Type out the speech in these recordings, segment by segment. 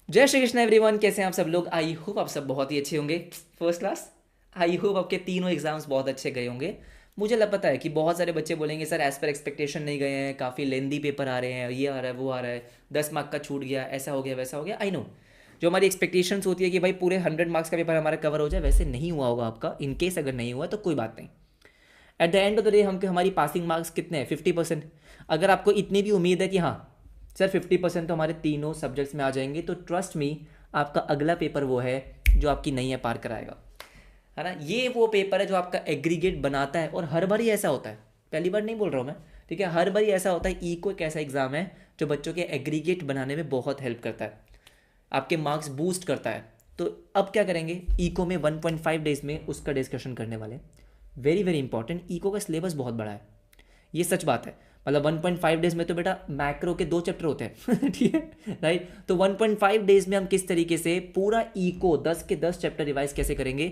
जय श्री कृष्ण एवरीवन, कैसे हैं आप सब लोग। आई होप आप सब बहुत ही अच्छे होंगे, फर्स्ट क्लास। आई होप आपके तीनों एग्जाम्स बहुत अच्छे गए होंगे। मुझे पता है कि बहुत सारे बच्चे बोलेंगे सर एज पर एक्सपेक्टेशन नहीं गए हैं, काफ़ी लेंदी पेपर आ रहे हैं, ये आ रहा है वो आ रहा है, 10 मार्क का छूट गया, ऐसा हो गया वैसा हो गया। आई नो जो हमारी एक्सपेक्टेशंस होती है कि भाई पूरे 100 मार्क्स का पेपर हमारा कवर हो जाए, वैसे नहीं हुआ होगा आपका। इन केस अगर नहीं हुआ तो कोई बात नहीं। At the end of the day हम हमारी पासिंग मार्क्स कितने हैं, 50%। अगर आपको इतनी भी उम्मीद है कि हाँ सर 50% तो हमारे तीनों सब्जेक्ट्स में आ जाएंगे, तो ट्रस्ट मी आपका अगला पेपर वो है जो आपकी नैया पार कराएगा, है ना। ये वो पेपर है जो आपका एग्रीगेट बनाता है, और हर बार ही ऐसा होता है। पहली बार नहीं बोल रहा हूँ मैं, ठीक है। हर बार ही ऐसा होता है। इको एक ऐसा एग्जाम है जो बच्चों के एग्रीगेट बनाने में बहुत हेल्प करता है, आपके मार्क्स बूस्ट करता है। तो अब क्या करेंगे, इको में 1.5 डेज में उसका डिस्कशन करने वाले। वेरी वेरी इंपॉर्टेंट, इको का सिलेबस बहुत बड़ा है, ये सच बात है। मतलब 1.5 डेज में तो बेटा मैक्रो के 2 चैप्टर होते हैं ठीक है राइट। तो 1.5 डेज में हम किस तरीके से पूरा इको 10 के 10 चैप्टर रिवाइज कैसे करेंगे,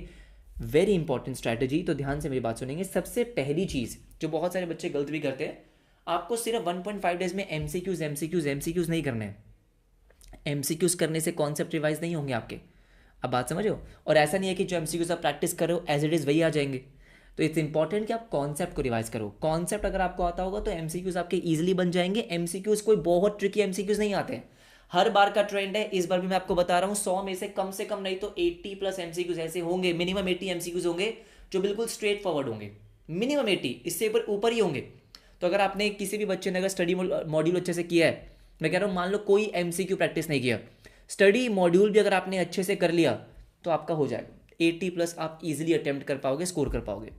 वेरी इंपॉर्टेंट स्ट्रैटेजी। तो ध्यान से मेरी बात सुनेंगे। सबसे पहली चीज़ जो बहुत सारे बच्चे गलत भी करते हैं, आपको सिर्फ 1.5 डेज में एमसीक्यूज एमसीक्यूज एमसीक्यूज नहीं करने हैं। एमसीक्यूज करने से कॉन्सेप्ट रिवाइज नहीं होंगे आपके। अब बात समझो। और ऐसा नहीं है कि जो एमसीक्यूज आप प्रैक्टिस कर रहे हो एज इट इज़ वही आ जाएंगे। तो इट्स इंपॉर्टेंट कि आप कॉन्सेप्ट को रिवाइज करो। कॉन्सेप्ट अगर आपको आता होगा तो एमसीक्यूज आपके इजीली बन जाएंगे। एमसीक्यूज कोई बहुत ट्रिकी एमसीक्यूज नहीं आते हैं। हर बार का ट्रेंड है, इस बार भी मैं आपको बता रहा हूँ, 100 में से कम नहीं तो 80+ एमसीक्यूज ऐसे होंगे, मिनिमम 80 एमसीक्यूज होंगे जो बिल्कुल स्ट्रेट फॉरवर्ड होंगे। मिनिमम 80, इससे ऊपर ऊपर ही होंगे। तो अगर आपने किसी भी बच्चे ने अगर स्टडी मॉड्यूल अच्छे से किया है, मैं कह रहा हूँ मान लो कोई एमसीक्यू प्रैक्टिस नहीं किया, स्टडी मॉड्यूल भी अगर आपने अच्छे से कर लिया तो आपका हो जाएगा 80+। आप इजीली अटेम्प्ट कर पाओगे, स्कोर कर पाओगे।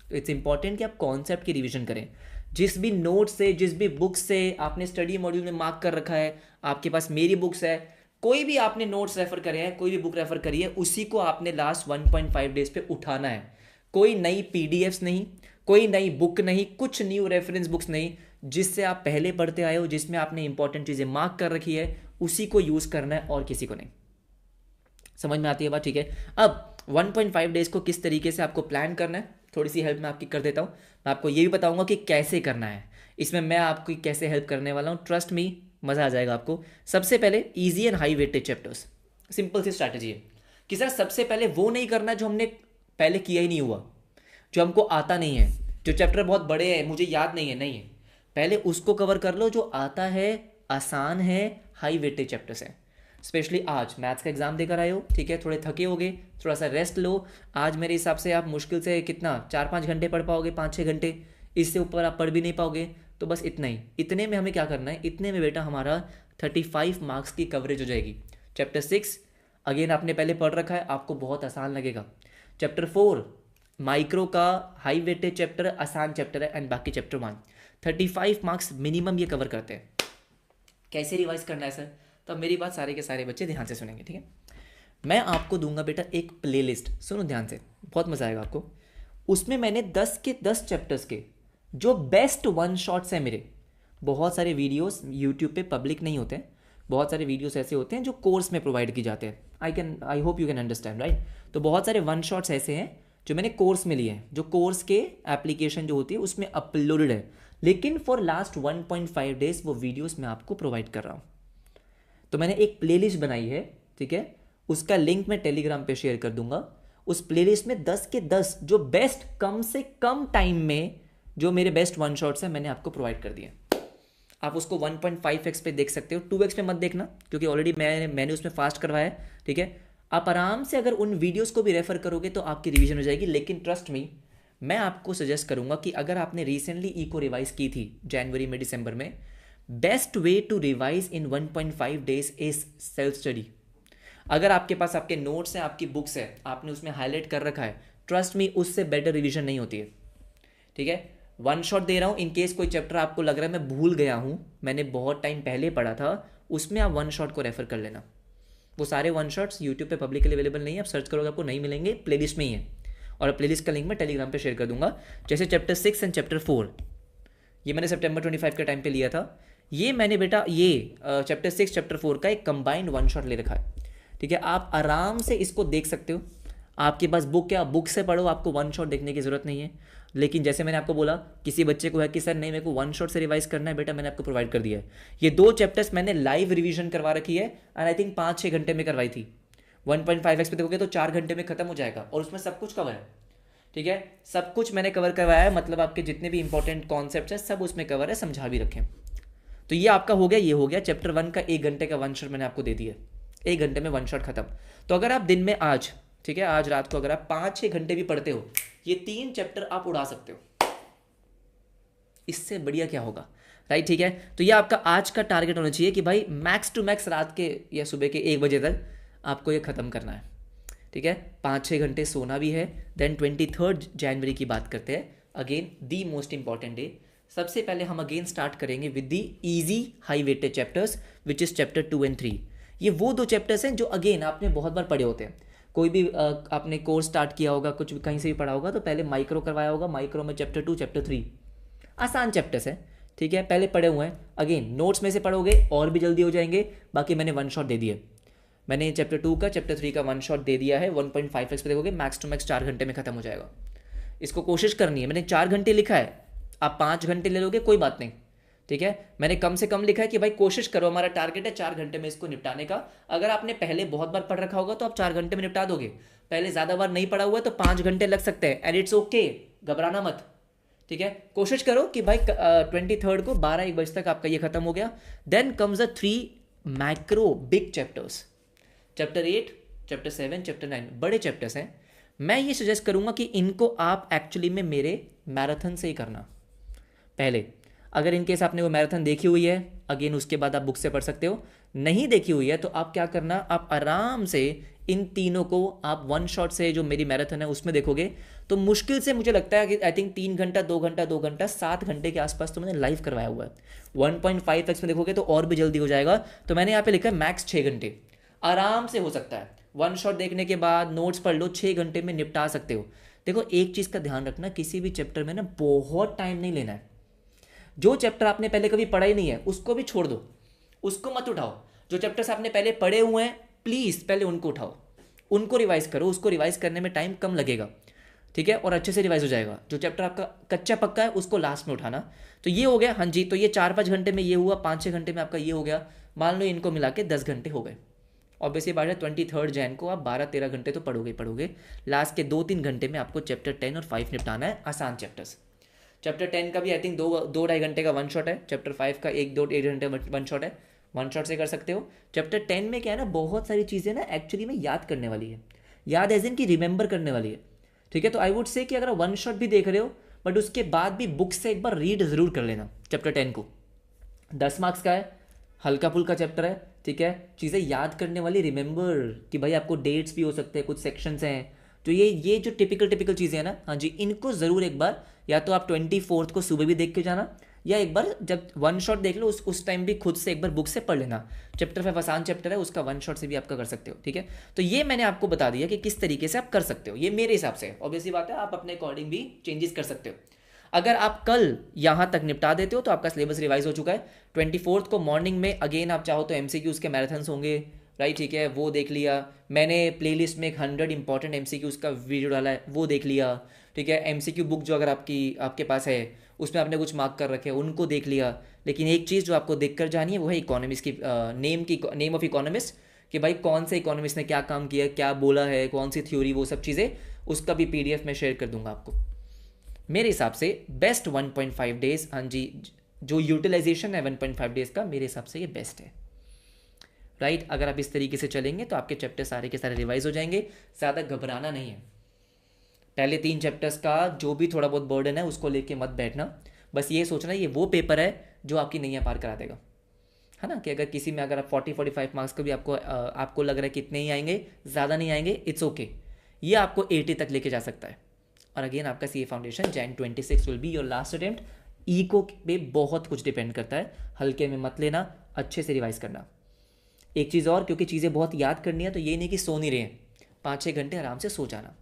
तो इट्स इंपॉर्टेंट कि आप कॉन्सेप्ट की रिवीजन करें। जिस भी नोट से, जिस भी बुक से आपने स्टडी मॉड्यूल में मार्क कर रखा है, आपके पास मेरी बुक्स है, कोई भी आपने नोट्स रेफर करे हैं, कोई भी बुक रेफर करी है, उसी को आपने लास्ट 1.5 डेज पे उठाना है। कोई नई पीडीएफ्स नहीं, कोई नई बुक नहीं, कुछ न्यू रेफरेंस बुक्स नहीं। जिससे आप पहले पढ़ते आए हो, जिसमें आपने इंपॉर्टेंट चीज़ें मार्क कर रखी है, उसी को यूज़ करना है और किसी को नहीं। समझ में आती है बात, ठीक है। अब 1.5 डेज को किस तरीके से आपको प्लान करना है, थोड़ी सी हेल्प मैं आपकी कर देता हूँ। मैं आपको ये भी बताऊंगा कि कैसे करना है। इसमें मैं आपकी कैसे हेल्प करने वाला हूँ, ट्रस्ट मी, मज़ा आ जाएगा आपको। सबसे पहले easy and high weightage chapters. Simple सी स्ट्रैटेजी है कि सर सबसे पहले वो नहीं करना जो हमने पहले किया ही नहीं हुआ, जो हमको आता नहीं है, जो चैप्टर बहुत बड़े हैं मुझे याद नहीं है, नहीं है। पहले उसको कवर कर लो जो आता है, आसान है, हाई वेटेज चैप्टर्स हैं। स्पेशली आज मैथ्स का एग्जाम देकर आए हो, ठीक है, थोड़े थके होगे, थोड़ा सा रेस्ट लो। आज मेरे हिसाब से आप मुश्किल से कितना 4-5 घंटे पढ़ पाओगे, 5-6 घंटे। इससे ऊपर आप पढ़ भी नहीं पाओगे। तो बस इतना ही, इतने में हमें क्या करना है, इतने में बेटा हमारा 35 मार्क्स की कवरेज हो जाएगी। चैप्टर 6 अगेन आपने पहले पढ़ रखा है, आपको बहुत आसान लगेगा। चैप्टर 4 माइक्रो का हाई वेटेज चैप्टर, आसान चैप्टर है, एंड बाकी चैप्टर 1 35 मार्क्स मिनिमम ये कवर करते हैं। कैसे रिवाइज करना है सर, तो अब मेरी बात सारे के सारे बच्चे ध्यान से सुनेंगे, ठीक है। मैं आपको दूंगा बेटा एक प्लेलिस्ट, सुनो ध्यान से, बहुत मजा आएगा आपको। उसमें मैंने 10 के 10 चैप्टर्स के जो बेस्ट वन शॉट्स हैं मेरे, बहुत सारे वीडियोस यूट्यूब पे पब्लिक नहीं होते हैं, बहुत सारे वीडियोस ऐसे होते हैं जो कोर्स में प्रोवाइड की जाते हैं। I hope you can understand, right. तो बहुत सारे वन शॉट्स ऐसे हैं जो मैंने कोर्स में लिए हैं, जो कोर्स के एप्लीकेशन जो होती है उसमें अपलोडेड है, लेकिन फॉर लास्ट 1.5 डेज वो वीडियोस मैं आपको प्रोवाइड कर रहा हूँ। तो मैंने एक प्लेलिस्ट बनाई है, ठीक है। उसका लिंक मैं टेलीग्राम पे शेयर कर दूंगा। उस प्लेलिस्ट में 10 के 10 जो बेस्ट, कम से कम टाइम में जो मेरे बेस्ट वन शॉट्स हैं मैंने आपको प्रोवाइड कर दिए। आप उसको 1.5x पे देख सकते हो, 2x पे मत देखना क्योंकि ऑलरेडी मैंने उसमें फास्ट करवाया है, ठीक है। आप आराम से अगर उन वीडियोस को भी रेफर करोगे तो आपकी रिवीजन हो जाएगी। लेकिन ट्रस्ट मी, मैं आपको सजेस्ट करूंगा कि अगर आपने रिसेंटली इको रिवाइज की थी जनवरी में, दिसंबर में, best way to revise in 1.5 days is self study. अगर आपके पास आपके नोट्स हैं, आपकी बुक्स है, आपने उसमें हाईलाइट कर रखा है, ट्रस्ट मी उससे बेटर रिवीजन नहीं होती है, ठीक है। वन शॉट दे रहा हूँ, इन केस कोई चैप्टर आपको लग रहा है मैं भूल गया हूँ, मैंने बहुत टाइम पहले पढ़ा था, उसमें आप वन शॉट को रेफर कर लेना। वो सारे वन शॉट्स यूट्यूब पे पब्लिकली अवेलेबल नहीं है, आप सर्च करोगे आपको नहीं मिलेंगे, प्लेलिस्ट में ही है। और प्लेलिस्ट का लिंक मैं टेलीग्राम पे शेयर कर दूंगा। जैसे चैप्टर 6 एंड चैप्टर 4 ये मैंने सितंबर 25 के टाइम पे लिया था। ये मैंने बेटा ये चैप्टर 6 चैप्टर 4 का एक कंबाइंड वन शॉट ले रखा है, ठीक है। आप आराम से इसको देख सकते हो। आपके पास बुक है, आप बुक से पढ़ो, आपको वन शॉट देखने की ज़रूरत नहीं है। लेकिन जैसे मैंने आपको बोला, किसी बच्चे को है कि सर नहीं मेरे को वन शॉट से रिवाइज करना है, बेटा मैंने आपको प्रोवाइड कर दिया है। ये 2 चैप्टर्स मैंने लाइव रिवीजन करवा रखी है, एंड आई थिंक 5-6 घंटे में करवाई थी। 1.5x पे देखोगे तो 4 घंटे में खत्म हो जाएगा, और उसमें सब कुछ कवर है। ठीक है, सब कुछ मैंने कवर करवाया है, मतलब आपके जितने भी इंपॉर्टेंट कॉन्सेप्ट है सब उसमें कवर है, समझा भी रखें। तो ये आपका हो गया, ये हो गया चैप्टर 1 का 1 घंटे का वन शॉट मैंने आपको दे दिया, 1 घंटे में वन शॉट खत्म। तो अगर आप दिन में आज, ठीक है, आज रात को अगर आप 5-6 घंटे भी पढ़ते हो, ये 3 चैप्टर आप उड़ा सकते हो। इससे बढ़िया क्या होगा, राइट? ठीक है, तो ये आपका आज का टारगेट होना चाहिए कि भाई मैक्स टू मैक्स रात के या सुबह के 1 बजे तक आपको ये खत्म करना है। ठीक है, 5-6 घंटे सोना भी है। देन 23 जनवरी की बात करते हैं, again the most important day. सबसे पहले हम अगेन स्टार्ट करेंगे with the easy high weighted chapters, which is chapter 2 and 3। ये वो 2 चैप्टर्स हैं जो अगेन आपने बहुत बार पढ़े होते हैं। कोई भी आपने कोर्स स्टार्ट किया होगा, कुछ भी कहीं से भी पढ़ा होगा, तो पहले माइक्रो करवाया होगा, माइक्रो में चैप्टर 2 चैप्टर 3 आसान चैप्टर्स हैं। ठीक है, पहले पढ़े हुए हैं, अगेन नोट्स में से पढ़ोगे और भी जल्दी हो जाएंगे। बाकी मैंने वन शॉट दे दिए, मैंने चैप्टर 2 का चैप्टर 3 का वन शॉट दे दिया है। 1.5x पे देखोगे मैक्स टू मैक्स 4 घंटे में खत्म हो जाएगा। इसको कोशिश करनी है, मैंने 4 घंटे लिखा है, आप 5 घंटे ले लोगे कोई बात नहीं। ठीक है, मैंने कम से कम लिखा है कि भाई कोशिश करो, हमारा टारगेट है 4 घंटे में इसको निपटाने का। अगर आपने पहले बहुत बार पढ़ रखा होगा तो आप 4 घंटे में निपटा दोगे, पहले ज़्यादा बार नहीं पढ़ा हुआ तो 5 घंटे लग सकते हैं, एंड इट्स ओके, घबराना मत। ठीक है, कोशिश करो कि भाई 23 को 12-1 बजे तक आपका ये खत्म हो गया। Then comes the 3 macro big chapters, chapter 8, chapter 7, chapter 9, बड़े चैप्टर्स हैं। मैं ये सजेस्ट करूंगा कि इनको आप एक्चुअली में मेरे मैराथन से ही करना पहले। अगर इनकेस आपने वो मैराथन देखी हुई है, अगेन उसके बाद आप बुक से पढ़ सकते हो। नहीं देखी हुई है तो आप क्या करना, आप आराम से इन तीनों को आप वन शॉट से, जो मेरी मैराथन है उसमें देखोगे तो मुश्किल से मुझे लगता है कि आई थिंक 3 घंटा 2 घंटा 2 घंटा 7 घंटे के आसपास तो मैंने लाइव करवाया हुआ है। 1.5x में देखोगे तो और भी जल्दी हो जाएगा। तो मैंने यहाँ पे लिखा है मैक्स 6 घंटे, आराम से हो सकता है। वन शॉट देखने के बाद नोट्स पढ़ लो, 6 घंटे में निपटा सकते हो। देखो एक चीज़ का ध्यान रखना, किसी भी चैप्टर में ना बहुत टाइम नहीं लेना है। जो चैप्टर आपने पहले कभी पढ़ा ही नहीं है उसको भी छोड़ दो, उसको मत उठाओ। जो चैप्टर्स आपने पहले पढ़े हुए हैं प्लीज़ पहले उनको उठाओ, उनको रिवाइज करो, उसको रिवाइज करने में टाइम कम लगेगा। ठीक है, और अच्छे से रिवाइज हो जाएगा। जो चैप्टर आपका कच्चा पक्का है उसको लास्ट में उठाना। तो ये हो गया, हाँ जी। तो ये 4-5 घंटे में ये हुआ, 5-6 घंटे में आपका ये हो गया। मान लो इनको मिला के 10 घंटे हो गए। ऑब्वियसली बात है 23 जैन को आप 12-13 घंटे तो पढ़ोगे पढ़ोगे। लास्ट के 2-3 घंटे में आपको चैप्टर 10 और 5 निपटाना है, आसान चैप्टर्स। चैप्टर 10 का भी आई थिंक 2-2.5 घंटे का वन शॉट है। चैप्टर 5 का 1-2 घंटे वन शॉट है, वन शॉट से कर सकते हो। चैप्टर 10 में क्या है ना, बहुत सारी चीज़ें ना एक्चुअली में याद करने वाली है, याद एज इन की रिमेंबर करने वाली है। ठीक है, तो आई वुड से कि अगर वन शॉट भी देख रहे हो बट उसके बाद भी बुक से एक बार रीड जरूर कर लेना चैप्टर 10 को। 10 मार्क्स का है, हल्का फुल्का चैप्टर है। ठीक है, चीज़ें याद करने वाली, रिमेंबर कि भाई आपको डेट्स भी हो सकते हैं, कुछ सेक्शंस हैं। तो ये जो टिपिकल चीज़ें हैं ना, हाँ जी, इनको ज़रूर एक बार, या तो आप 24 को सुबह भी देख के जाना, या एक बार जब वन शॉट देख लो उस टाइम भी खुद से एक बार बुक से पढ़ लेना। चैप्टर 5 आसान चैप्टर है, उसका वन शॉट से भी आपका कर सकते हो। ठीक है, तो ये मैंने आपको बता दिया कि किस तरीके से आप कर सकते हो। ये मेरे हिसाब से ऑब्वियसली बात है, आप अपने अकॉर्डिंग भी चेंजेस कर सकते हो। अगर आप कल यहाँ तक निपटा देते हो तो आपका सिलेबस रिवाइज हो चुका है। 24 को मॉर्निंग में अगेन आप चाहो तो MCQs के मैराथन्स होंगे, राइट? ठीक है, वो देख लिया मैंने। प्लेलिस्ट में एक 100 इंपॉर्टेंट MCQs का वीडियो डाला है, वो देख लिया। ठीक है, MCQ बुक जो अगर आपके पास है उसमें आपने कुछ मार्क कर रखे हैं, उनको देख लिया। लेकिन एक चीज़ जो आपको देख कर जानी है वो है इकोनॉमिस्ट की नेम ऑफ इकोनॉमिस्ट, कि भाई कौन से इकोनॉमिस्ट ने क्या काम किया, क्या बोला है, कौन सी थ्योरी, वो सब चीज़ें, उसका भी PDF में शेयर कर दूंगा आपको। मेरे हिसाब से बेस्ट 1.5 डेज, हाँ जी, जो यूटिलाइजेशन है 1.5 डेज का, मेरे हिसाब से ये बेस्ट है, राइट? अगर आप इस तरीके से चलेंगे तो आपके चैप्टर सारे के सारे रिवाइज हो जाएंगे। ज़्यादा घबराना नहीं है। पहले 3 चैप्टर्स का जो भी थोड़ा बहुत बर्डन है उसको लेके मत बैठना। बस ये सोचना ये वो पेपर है जो आपकी नैया पार करा देगा, है ना? कि अगर किसी में अगर आप 40-45 मार्क्स का भी आपको लग रहा है कितने ही आएंगे, ज़्यादा नहीं आएंगे, इट्स ओके। ये आपको 80 तक लेके जा सकता है। और अगेन आपका CA foundation Jan 26 will be your last attempt. Eco पे बहुत कुछ डिपेंड करता है, हल्के में मत लेना, अच्छे से रिवाइज करना। एक चीज़ और, क्योंकि चीज़ें बहुत याद करनी है तो ये नहीं कि सो नहीं रहे हैं, 5-6 घंटे आराम से सो जाना,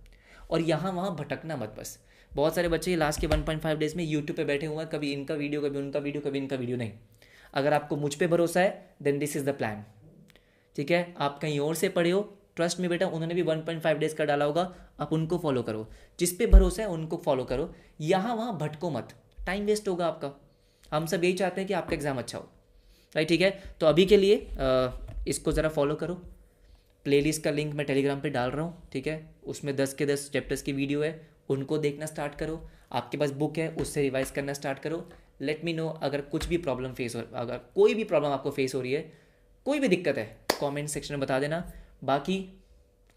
और यहाँ वहाँ भटकना मत। बस बहुत सारे बच्चे लास्ट के 1.5 डेज में यूट्यूब पे बैठे हुए हैं, कभी इनका वीडियो कभी उनका वीडियो कभी इनका वीडियो। नहीं, अगर आपको मुझ पे भरोसा है then this is the plan. ठीक है, आप कहीं और से पढ़े हो ट्रस्ट में बेटा, उन्होंने भी 1.5 डेज का डाला होगा, आप उनको फॉलो करो, जिस पे भरोसा है उनको फॉलो करो, यहाँ वहाँ भटको मत, टाइम वेस्ट होगा आपका। हम सब यही चाहते हैं कि आपका एग्ज़ाम अच्छा हो, राइट? ठीक है, तो अभी के लिए इसको ज़रा फॉलो करो। प्लेलिस्ट का लिंक मैं टेलीग्राम पे डाल रहा हूँ, ठीक है, उसमें 10 के 10 चैप्टर्स की वीडियो है, उनको देखना स्टार्ट करो। आपके पास बुक है, उससे रिवाइज करना स्टार्ट करो। लेट मी नो अगर कुछ भी प्रॉब्लम फेस हो, अगर कोई भी प्रॉब्लम आपको फेस हो रही है, कोई भी दिक्कत है, कमेंट सेक्शन में बता देना। बाकी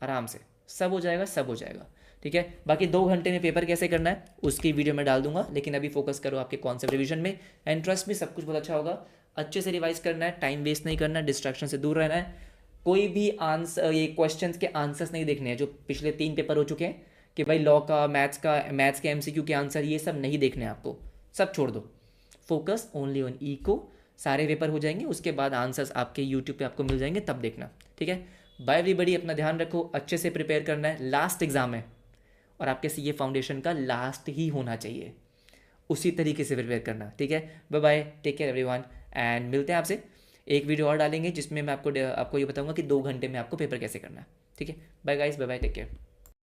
आराम से सब हो जाएगा, सब हो जाएगा, ठीक है। बाकी 2 घंटे में पेपर कैसे करना है उसकी वीडियो मैं डाल दूंगा, लेकिन अभी फोकस करो आपके कॉन्सेप्ट रिवीजन में, एंड ट्रस्ट में सब कुछ बहुत अच्छा होगा। अच्छे से रिवाइज करना है, टाइम वेस्ट नहीं करना है, डिस्ट्रैक्शन से दूर रहना है। कोई भी आंसर, ये क्वेश्चंस के आंसर्स नहीं देखने हैं जो पिछले 3 पेपर हो चुके हैं कि भाई लॉ का, मैथ्स के एमसीक्यू के आंसर, ये सब नहीं देखने हैं आपको, सब छोड़ दो। फोकस ओनली ऑन इको, सारे पेपर हो जाएंगे, उसके बाद आंसर्स आपके यूट्यूब पे आपको मिल जाएंगे, तब देखना, ठीक है। बाय एवरीबॉडी, अपना ध्यान रखो, अच्छे से प्रिपेयर करना है, लास्ट एग्जाम है और आपके सीए फाउंडेशन का लास्ट ही होना चाहिए, उसी तरीके से प्रिपेयर करना, ठीक है। Bye bye, take care everyone, and मिलते हैं आपसे। एक वीडियो और डालेंगे जिसमें मैं आपको ये बताऊंगा कि 2 घंटे में आपको पेपर कैसे करना है, ठीक है। Bye guys, bye bye, take care.